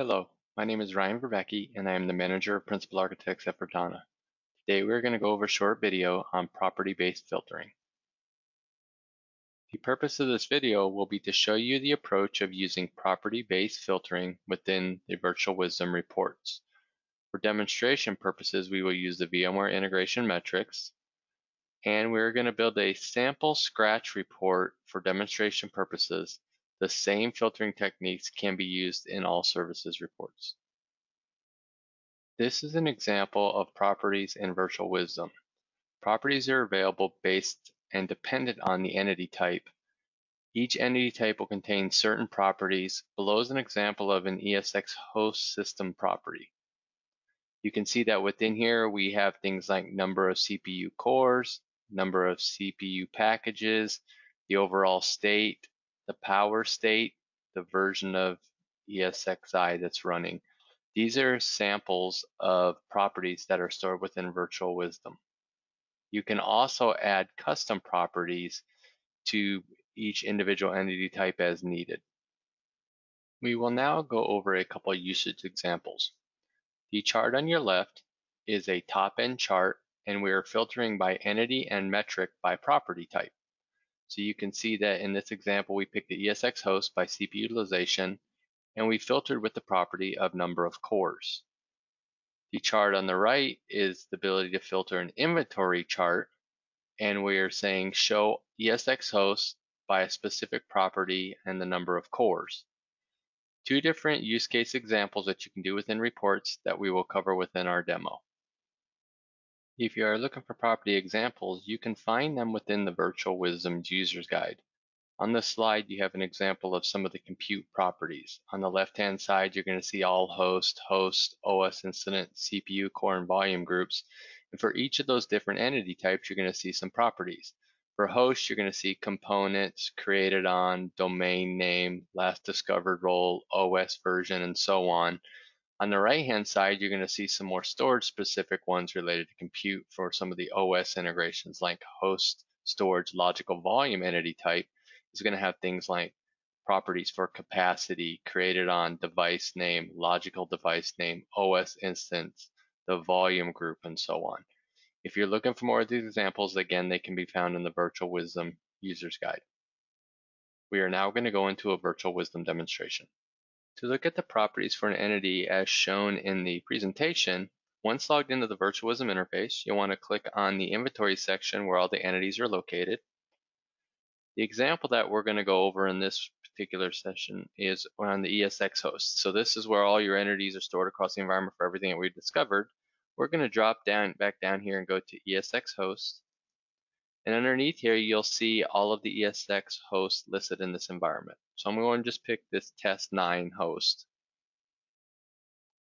Hello, my name is Ryan Verbecki and I am the Manager of Principal Architects at Virtana. Today we're going to go over a short video on property-based filtering. The purpose of this video will be to show you the approach of using property-based filtering within the VirtualWisdom reports. For demonstration purposes, we will use the VMware integration metrics, and we're going to build a sample scratch report for demonstration purposes. The same filtering techniques can be used in all services reports. This is an example of properties in VirtualWisdom. Properties are available based and dependent on the entity type. Each entity type will contain certain properties. Below is an example of an ESX host system property. You can see that within here we have things like number of CPU cores, number of CPU packages, the overall state, the power state, the version of ESXi that's running. These are samples of properties that are stored within VirtualWisdom. You can also add custom properties to each individual entity type as needed. We will now go over a couple usage examples. The chart on your left is a top-end chart, and we are filtering by entity and metric by property type. So you can see that in this example, we picked the ESX host by CPU utilization, and we filtered with the property of number of cores. The chart on the right is the ability to filter an inventory chart, and we are saying show ESX host by a specific property and the number of cores. Two different use case examples that you can do within reports that we will cover within our demo. If you are looking for property examples, you can find them within the VirtualWisdom User's Guide. On this slide, you have an example of some of the compute properties. On the left-hand side, you're going to see all host, OS incident, CPU core, and volume groups. And for each of those different entity types, you're going to see some properties. For host, you're going to see components, created on, domain name, last discovered role, OS version, and so on. On the right-hand side, you're going to see some more storage-specific ones related to compute for some of the OS integrations like host, storage, logical volume entity type. Is going to have things like properties for capacity, created on, device name, logical device name, OS instance, the volume group, and so on. If you're looking for more of these examples, again, they can be found in the VirtualWisdom User's Guide. We are now going to go into a VirtualWisdom demonstration. To look at the properties for an entity as shown in the presentation, once logged into the VirtualWisdom interface, you'll want to click on the inventory section where all the entities are located. The example that we're going to go over in this particular session is on the ESX host. So this is where all your entities are stored across the environment for everything that we've discovered. We're going to drop back down here and go to ESX host. And underneath here, you'll see all of the ESX hosts listed in this environment. So I'm going to just pick this test 9 host.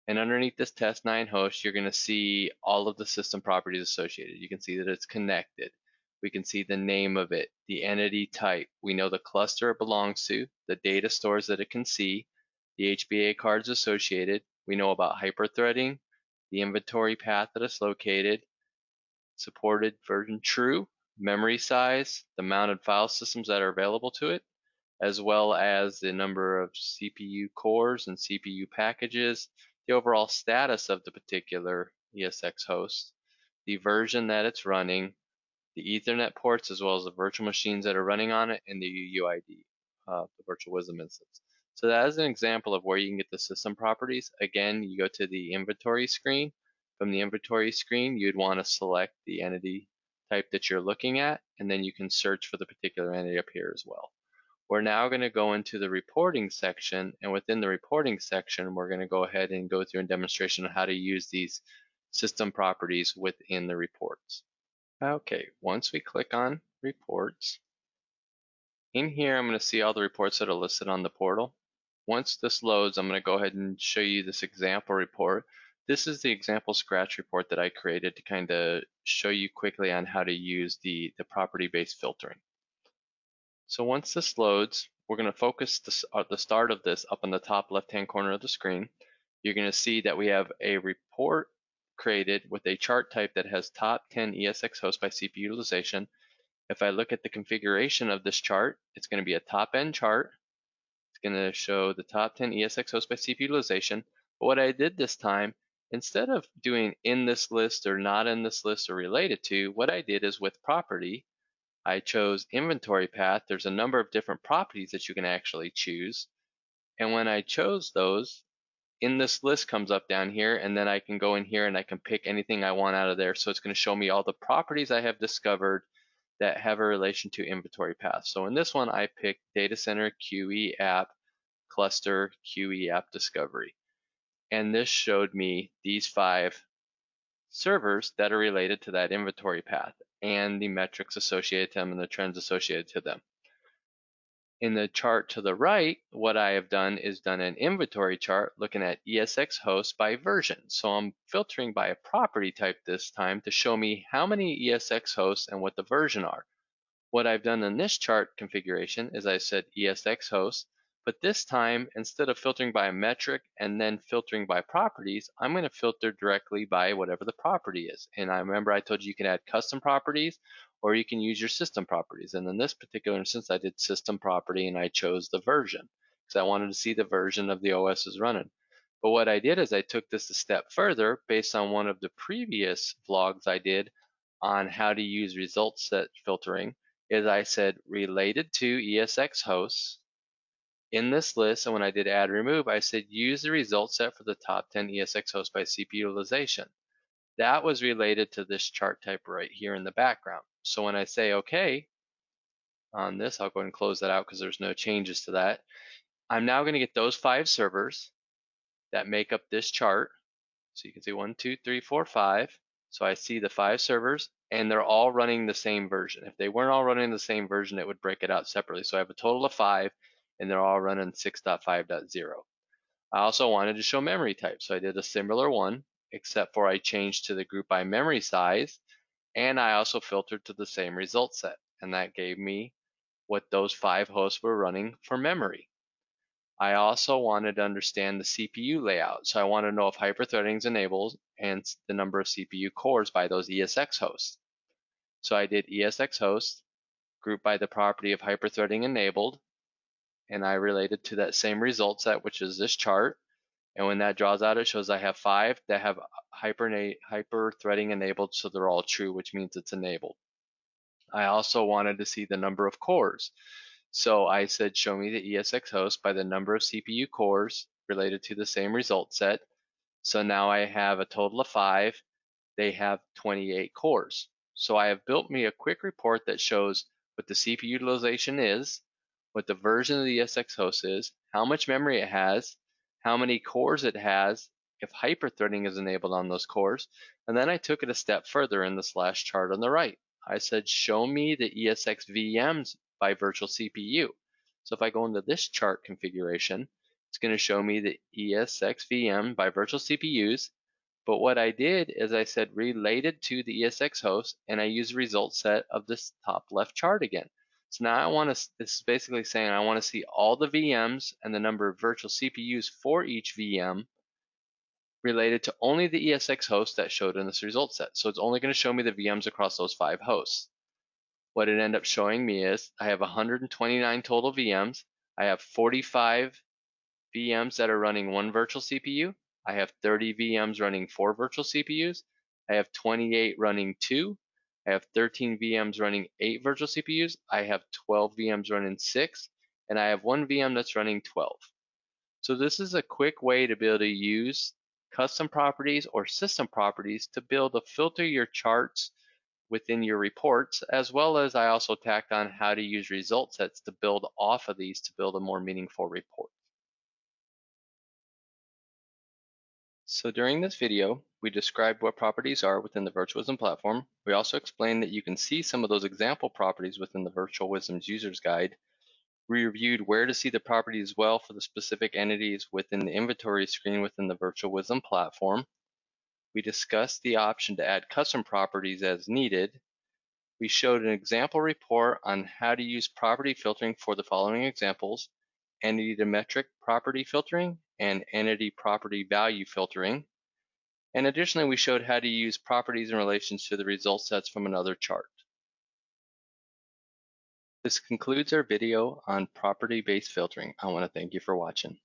And underneath this test 9 host, you're going to see all of the system properties associated. You can see that it's connected. We can see the name of it, the entity type. We know the cluster it belongs to, the data stores that it can see, the HBA cards associated. We know about hyperthreading, the inventory path that it's located, supported version true, memory size, the mounted file systems that are available to it, as well as the number of CPU cores and CPU packages, the overall status of the particular ESX host, the version that it's running, the Ethernet ports, as well as the virtual machines that are running on it, and the UUID, the VirtualWisdom instance. So that is an example of where you can get the system properties. Again, you go to the inventory screen. From the inventory screen, you'd want to select the entity type that you're looking at, and then you can search for the particular entity up here as well. We're now going to go into the reporting section, and within the reporting section, we're going to go ahead and go through a demonstration on how to use these system properties within the reports. Okay, once we click on reports, in here I'm going to see all the reports that are listed on the portal. Once this loads, I'm going to go ahead and show you this example report. This is the example scratch report that I created to kind of show you quickly on how to use the property-based filtering. So once this loads, we're going to focus the start of this up on the top left-hand corner of the screen. You're going to see that we have a report created with a chart type that has top 10 ESX hosts by CPU utilization. If I look at the configuration of this chart, it's going to be a top-end chart. It's going to show the top 10 ESX hosts by CPU utilization. But what I did this time, instead of doing in this list or not in this list or related to, what I did is with property, I chose inventory path. There's a number of different properties that you can actually choose. And when I chose those, in this list comes up down here, and then I can go in here and I can pick anything I want out of there. So it's going to show me all the properties I have discovered that have a relation to inventory path. So in this one, I picked data center QE app cluster QE app discovery. And this showed me these 5 servers that are related to that inventory path and the metrics associated to them and the trends associated to them. In the chart to the right, what I have done is done an inventory chart looking at ESX hosts by version. So I'm filtering by a property type this time to show me how many ESX hosts and what the version are. What I've done in this chart configuration is I said ESX hosts, but this time, instead of filtering by a metric and then filtering by properties, I'm going to filter directly by whatever the property is. And I remember I told you can add custom properties or you can use your system properties. And in this particular instance, I did system property and I chose the version because I wanted to see the version of the OS is running. But what I did is I took this a step further based on one of the previous vlogs I did on how to use result set filtering. Is I said related to ESX hosts in this list, and when I did add remove, I said use the result set for the top 10 ESX hosts by CPU utilization. That was related to this chart type right here in the background. So when I say OK on this, I'll go ahead and close that out because there's no changes to that. I'm now going to get those 5 servers that make up this chart. So you can see 1, 2, 3, 4, 5. So I see the 5 servers and they're all running the same version. If they weren't all running the same version, it would break it out separately. So I have a total of 5 and they're all running 6.5.0. I also wanted to show memory type. So I did a similar one, except for I changed to the group by memory size. And I also filtered to the same result set. And that gave me what those 5 hosts were running for memory. I also wanted to understand the CPU layout. So I want to know if hyperthreading is enabled and the number of CPU cores by those ESX hosts. So I did ESX hosts, grouped by the property of hyperthreading enabled, and I related to that same result set, which is this chart. And when that draws out, it shows I have 5 that have hyperthreading enabled, so they're all true, which means it's enabled. I also wanted to see the number of cores. So I said, show me the ESX host by the number of CPU cores related to the same result set. So now I have a total of 5. They have 28 cores. So I have built me a quick report that shows what the CPU utilization is, what the version of the ESX host is, how much memory it has, how many cores it has, if hyperthreading is enabled on those cores. And then I took it a step further in this last chart on the right. I said, show me the ESX VMs by virtual CPU. So if I go into this chart configuration, it's going to show me the ESX VM by virtual CPUs. But what I did is I said related to the ESX host, and I used the result set of this top left chart again. So now I want to, this is basically saying I want to see all the VMs and the number of virtual CPUs for each VM related to only the ESX host that showed in this result set. So it's only going to show me the VMs across those 5 hosts. What it ended up showing me is I have 129 total VMs. I have 45 VMs that are running 1 virtual CPU. I have 30 VMs running 4 virtual CPUs. I have 28 running 2. I have 13 VMs running 8 virtual CPUs. I have 12 VMs running 6. And I have 1 VM that's running 12. So this is a quick way to be able to use custom properties or system properties to be able to filter your charts within your reports, as well as I also tacked on how to use result sets to build off of these to build a more meaningful report. So during this video, we described what properties are within the VirtualWisdom platform. We also explained that you can see some of those example properties within the VirtualWisdom's user's guide. We reviewed where to see the properties as well for the specific entities within the inventory screen within the VirtualWisdom platform. We discussed the option to add custom properties as needed. We showed an example report on how to use property filtering for the following examples: entity to metric property filtering and entity property value filtering. And additionally, we showed how to use properties in relation to the result sets from another chart. This concludes our video on property-based filtering. I want to thank you for watching.